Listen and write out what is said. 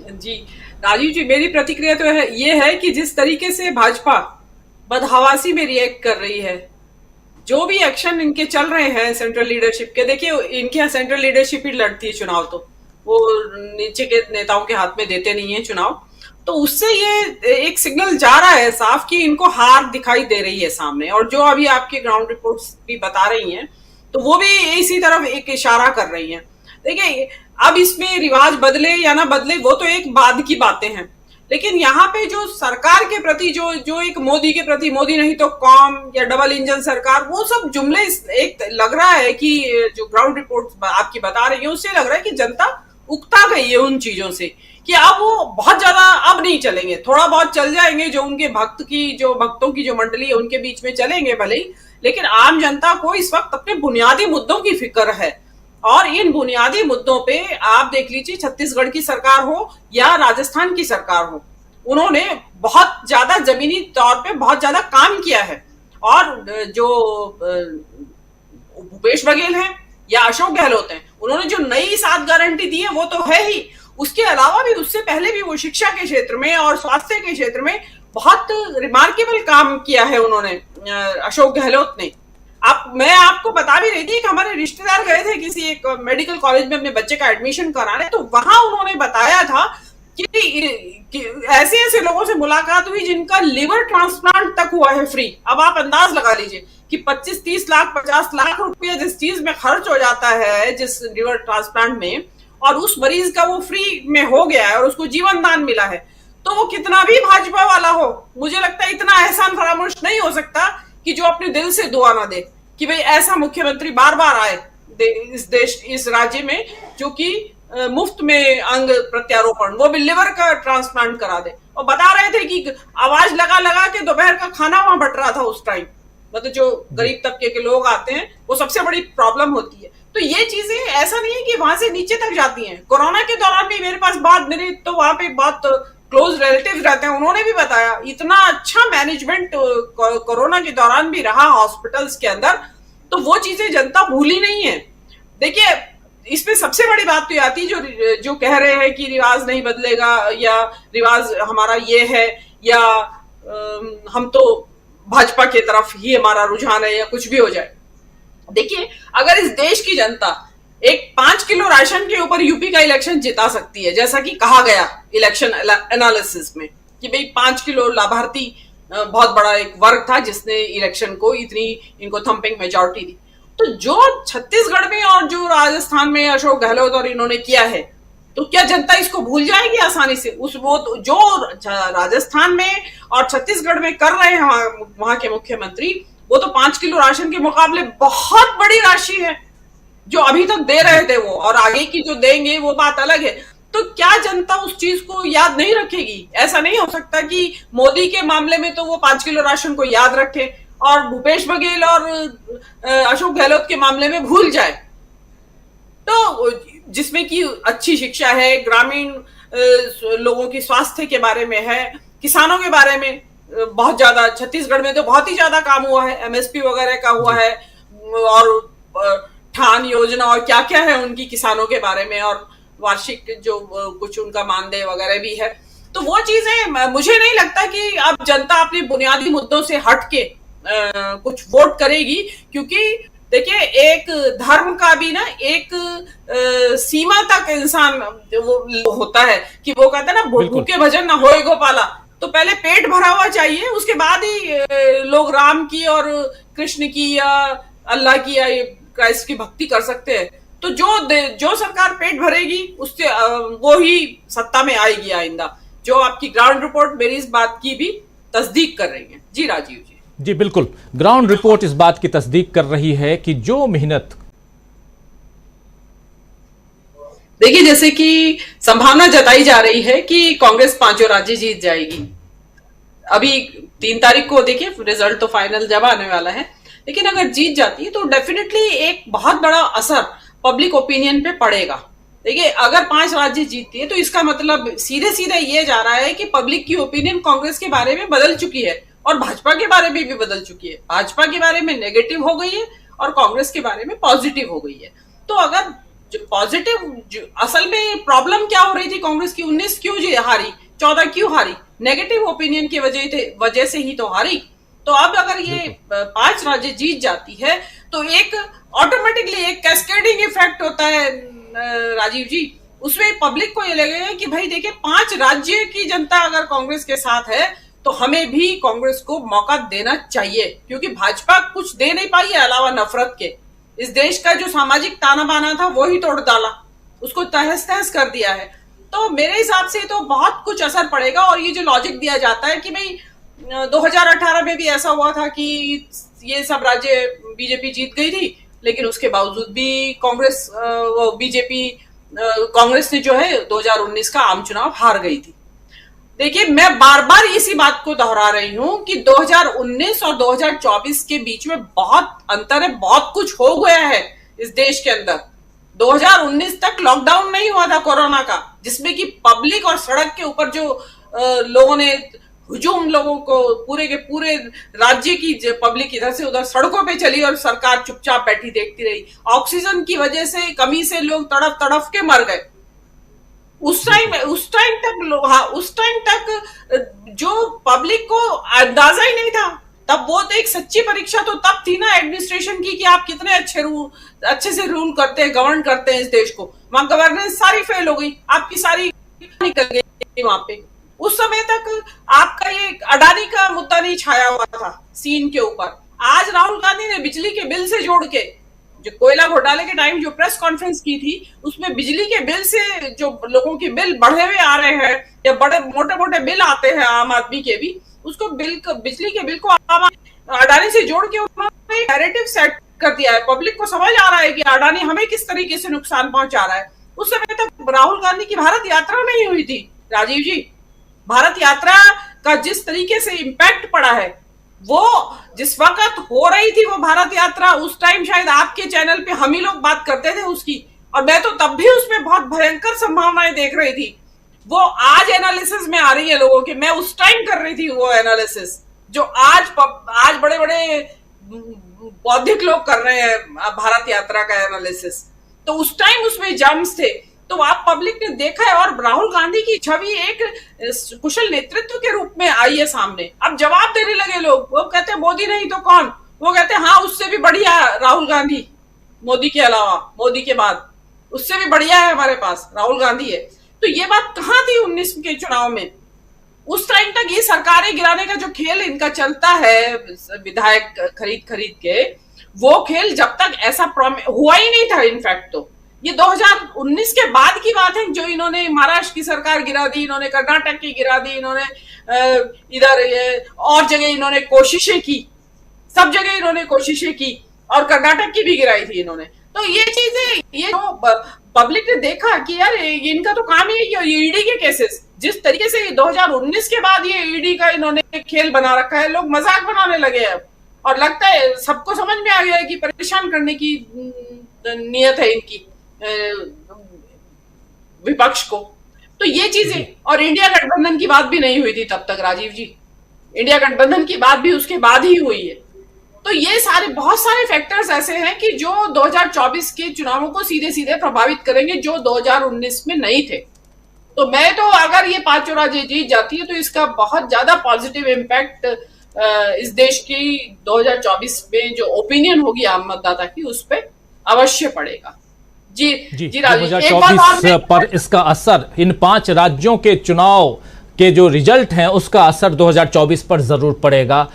जी, राजीव जी, मेरी प्रतिक्रिया तो ये है कि जिस तरीके से भाजपा बदहवासी में रिएक्ट कर रही है, जो भी एक्शन इनके चल रहे हैं सेंट्रल लीडरशिप के, देखिए इनके यहाँ सेंट्रल लीडरशिप ही लड़ती है चुनाव, तो वो नीचे के नेताओं के हाथ में देते नहीं है चुनाव। तो उससे ये एक सिग्नल जा रहा है साफ कि इनको हार दिखाई दे रही है सामने, और जो अभी आपकी ग्राउंड रिपोर्ट्स भी बता रही हैं तो वो भी इसी तरफ एक इशारा कर रही हैं। देखिए, अब इसमें रिवाज बदले या ना बदले वो तो एक बाद की बातें हैं, लेकिन यहाँ पे जो सरकार के प्रति जो जो एक मोदी के प्रति, मोदी नहीं तो कॉम या डबल इंजन सरकार, वो सब जुमले एक लग रहा है कि जो ग्राउंड रिपोर्ट आपकी बता रही है उससे लग रहा है कि जनता उकता गई है उन चीजों से, कि अब वो बहुत ज्यादा अब नहीं चलेंगे, थोड़ा बहुत चल जाएंगे, जो उनके भक्तों की जो मंडली है उनके बीच में चलेंगे भले ही, लेकिन आम जनता को इस वक्त अपने बुनियादी मुद्दों की फिक्र है। और इन बुनियादी मुद्दों पे आप देख लीजिए, छत्तीसगढ़ की सरकार हो या राजस्थान की सरकार हो, उन्होंने बहुत ज्यादा जमीनी तौर पे बहुत ज्यादा काम किया है। और जो भूपेश बघेल हैं या अशोक गहलोत हैं, उन्होंने जो नई 7 गारंटी दी है वो तो है ही, उसके अलावा भी उससे पहले भी वो शिक्षा के क्षेत्र में और स्वास्थ्य के क्षेत्र में बहुत रिमार्केबल काम किया है उन्होंने, अशोक गहलोत ने। मैं आपको बता भी रही थी कि हमारे रिश्तेदार गए थे किसी एक मेडिकल कॉलेज में अपने बच्चे का एडमिशन कराने, तो वहां उन्होंने बताया था कि ऐसे ऐसे लोगों से मुलाकात हुई जिनका लिवर ट्रांसप्लांट तक हुआ है फ्री। अब आप अंदाज लगा लीजिए कि 25-30 लाख 50 लाख रुपया जिस चीज में खर्च हो जाता है, जिस लिवर ट्रांसप्लांट में, और उस मरीज का वो फ्री में हो गया है और उसको जीवन दान मिला है, तो वो कितना भी भाजपा वाला हो, मुझे लगता है इतना एहसान फरामोश नहीं हो सकता कि जो अपने दिल से दुआ ना दे कि भाई ऐसा मुख्यमंत्री बार बार आए इस राज्य में, जो कि मुफ्त में अंग प्रत्यारोपण, वो भी लिवर का ट्रांसप्लांट करा दे। और बता रहे थे कि आवाज लगा लगा के दोपहर का खाना वहां बट रहा था उस टाइम, मतलब जो गरीब तबके के लोग आते हैं वो सबसे बड़ी प्रॉब्लम होती है। तो ये चीजें ऐसा नहीं है कि वहां से नीचे तक जाती हैं। कोरोना के दौरान भी मेरे पास मेरे तो वहां पे बहुत क्लोज रिलेटिव रहते हैं, उन्होंने भी बताया इतना अच्छा मैनेजमेंट कोरोना के दौरान भी रहा हॉस्पिटल्स के अंदर, तो वो चीजें जनता भूली नहीं है। देखिए, इसमें सबसे बड़ी बात तो आती है जो कह रहे हैं कि रिवाज नहीं बदलेगा या रिवाज हमारा ये है या हम तो भाजपा की तरफ ही हमारा रुझान है या कुछ भी हो जाए। देखिए, अगर इस देश की जनता एक 5 किलो राशन के ऊपर यूपी का इलेक्शन जिता सकती है, जैसा कि कहा गया इलेक्शन एनालिसिस में कि भाई 5 किलो लाभार्थी बहुत बड़ा एक वर्ग था जिसने इलेक्शन को इतनी इनको थंपिंग मेजॉरिटी दी, तो जो छत्तीसगढ़ में और जो राजस्थान में अशोक गहलोत और इन्होंने किया है, तो क्या जनता इसको भूल जाएगी आसानी से? वो जो राजस्थान में और छत्तीसगढ़ में कर रहे हैं वहां के मुख्यमंत्री, वो तो 5 किलो राशन के मुकाबले बहुत बड़ी राशि है जो अभी तक दे रहे थे वो, और आगे की जो देंगे वो बात अलग है। तो क्या जनता उस चीज को याद नहीं रखेगी? ऐसा नहीं हो सकता कि मोदी के मामले में तो वो 5 किलो राशन को याद रखे और भूपेश बघेल और अशोक गहलोत के मामले में भूल जाए। तो जिसमें कि अच्छी शिक्षा है, ग्रामीण लोगों की स्वास्थ्य के बारे में है, किसानों के बारे में बहुत ज्यादा, छत्तीसगढ़ में तो बहुत ही ज्यादा काम हुआ है, एमएसपी वगैरह का हुआ है, और ठान योजना और क्या क्या है उनकी किसानों के बारे में, और वार्षिक जो कुछ उनका मानदेय वगैरह भी है। तो वो चीजें मुझे नहीं लगता कि अब जनता अपने बुनियादी मुद्दों से हट के कुछ वोट करेगी, क्योंकि देखिए एक धर्म का भी ना एक सीमा तक इंसान वो होता है कि वो कहते हैं ना, भूखे भजन ना होए गोपाला, तो पहले पेट भरा हुआ चाहिए, उसके बाद ही लोग राम की और कृष्ण की या अल्लाह की या क्राइस्ट की भक्ति कर सकते हैं। तो जो सरकार पेट भरेगी उससे वो ही सत्ता में आएगी आइंदा। जो आपकी ग्राउंड रिपोर्ट मेरी इस बात की भी तस्दीक कर रही है। जी राजीव जी। जी बिल्कुल, ग्राउंड रिपोर्ट इस बात की तस्दीक कर रही है कि जो मेहनत, देखिए जैसे कि संभावना जताई जा रही है कि कांग्रेस 5 राज्य जीत जाएगी। अभी 3 तारीख को देखिए रिजल्ट तो फाइनल जब आने वाला है, लेकिन अगर जीत जाती है तो डेफिनेटली एक बहुत बड़ा असर पब्लिक ओपिनियन पे पड़ेगा। देखिए, अगर 5 राज्य जीतती है तो इसका मतलब सीधे सीधे ये जा रहा है कि पब्लिक की ओपिनियन कांग्रेस के बारे में बदल चुकी है और भाजपा के बारे में भी बदल चुकी है। भाजपा के बारे में नेगेटिव हो गई है और कांग्रेस के बारे में पॉजिटिव हो गई है। तो अगर जो पॉजिटिव असल में प्रॉब्लम क्या हो रही थी कांग्रेस की, 19 क्यों हारी, 14 क्यों हारी, नेगेटिव ओपिनियन की वजह से ही तो हारी। तो अब अगर ये 5 राज्य जीत जाती है तो एक ऑटोमेटिकली एक कैस्केडिंग इफेक्ट होता है राजीव जी। उसमें पब्लिक को ये लगेगा कि भाई देखिए 5 राज्य की जनता अगर कांग्रेस के साथ है तो हमें भी कांग्रेस को मौका देना चाहिए, क्योंकि भाजपा कुछ दे नहीं पाई है अलावा नफरत के। इस देश का जो सामाजिक ताना बाना था वो ही तोड़ डाला, उसको तहस तहस कर दिया है। तो मेरे हिसाब से तो बहुत कुछ असर पड़ेगा। और ये जो लॉजिक दिया जाता है कि भाई 2018 में भी ऐसा हुआ था कि ये सब राज्य बीजेपी जीत गई थी, लेकिन उसके बावजूद भी कांग्रेस ने जो है 2019 का आम चुनाव हार गई थी। देखिए मैं बार बार इसी बात को दोहरा रही हूं कि 2019 और 2024 के बीच में बहुत अंतर है, बहुत कुछ हो गया है इस देश के अंदर। 2019 तक लॉकडाउन नहीं हुआ था कोरोना का, जिसमें कि पब्लिक और सड़क के ऊपर जो लोगों ने हुजूम, लोगों को पूरे के पूरे राज्य की पब्लिक इधर से उधर सड़कों पे चली और सरकार चुपचाप बैठी देखती रही। ऑक्सीजन की वजह से कमी से लोग तड़प तड़प के मर गए। उस टाइम तक जो पब्लिक को अंदाजा ही नहीं था। तब वो तो एक सच्ची परीक्षा तो तब थी ना एडमिनिस्ट्रेशन की, कि आप कितने अच्छे से रूल करते हैं, गवर्न करते हैं इस देश को। वहां गवर्नेंस सारी फेल हो गई, आपकी सारी निकल गई वहां पे। उस समय तक आपका ये अडानी का मुद्दा नहीं छाया हुआ था सीन के ऊपर। आज राहुल गांधी ने बिजली के बिल से जोड़ के, जो कोयला घोटाले के टाइम जो प्रेस कॉन्फ्रेंस की थी, उसमें बिजली के बिल से जो लोगों के बिल बढ़े हुए आ रहे हैं या बड़े मोटे मोटे बिल आते हैं आम आदमी के भी, उसको बिजली के बिल को अडानी से जोड़ के उन्होंने नैरेटिव सेट कर दिया है। पब्लिक को समझ आ रहा है कि अडानी हमें किस तरीके से नुकसान पहुंचा रहा है। उस समय तक राहुल गांधी की भारत यात्रा नहीं हुई थी राजीव जी। भारत यात्रा का जिस तरीके से इम्पैक्ट पड़ा है, वो जिस वक्त हो रही थी वो भारत यात्रा, उस टाइम शायद आपके चैनल पे हम ही लोग बात करते थे उसकी, और मैं तो तब भी उसमें बहुत भयंकर संभावनाएं देख रही थी। वो आज एनालिसिस में आ रही है लोगों के, मैं उस टाइम कर रही थी वो एनालिसिस जो आज बड़े बड़े बौद्धिक लोग कर रहे हैं भारत यात्रा का एनालिसिस। तो उस टाइम उसमें जम्स थे, तो आप पब्लिक ने देखा है। और राहुल गांधी की छवि एक कुशल नेतृत्व के रूप में आई है सामने। अब जवाब देने लगे लोग, वो कहते हैं मोदी नहीं तो कौन, वो कहते हैं हाँ उससे भी बढ़िया राहुल गांधी, मोदी के अलावा, मोदी के बाद उससे भी बढ़िया है हमारे पास राहुल गांधी है। तो ये बात कहां थी 19 के चुनाव में? उस टाइम तक ये सरकारें गिराने का जो खेल इनका चलता है विधायक खरीद के, वो खेल जब तक ऐसा हुआ ही नहीं था। इनफैक्ट तो ये 2019 के बाद की बात है, जो इन्होंने महाराष्ट्र की सरकार गिरा दी, इन्होंने कर्नाटक की गिरा दी, इन्होंने इधर और जगह इन्होंने कोशिशें की, सब जगह इन्होंने कोशिशें की, और कर्नाटक की भी गिराई थी इन्होंने। तो ये चीजें, ये जो पब्लिक ने देखा कि यार इनका तो काम ही है, ये ईडी के केसेस जिस तरीके से 2019 के बाद ये ईडी का इन्होंने खेल बना रखा है, लोग मजाक बनाने लगे हैं। और लगता है सबको समझ में आ गया है कि परेशान करने की नियत है इनकी विपक्ष को। तो ये चीजें, और इंडिया गठबंधन की बात भी नहीं हुई थी तब तक राजीव जी, इंडिया गठबंधन की बात भी उसके बाद ही हुई है। तो ये बहुत सारे फैक्टर्स ऐसे हैं कि जो 2024 के चुनावों को सीधे सीधे प्रभावित करेंगे, जो 2019 में नहीं थे। तो मैं तो अगर ये 5 राज्य जीत जाती है तो इसका बहुत ज्यादा पॉजिटिव इम्पैक्ट इस देश की 2024 में जो ओपिनियन होगी आम मतदाता की, उस पर अवश्य पड़ेगा। जी 2024 पर इसका असर, इन 5 राज्यों के चुनाव के जो रिजल्ट हैं उसका असर 2024 पर जरूर पड़ेगा।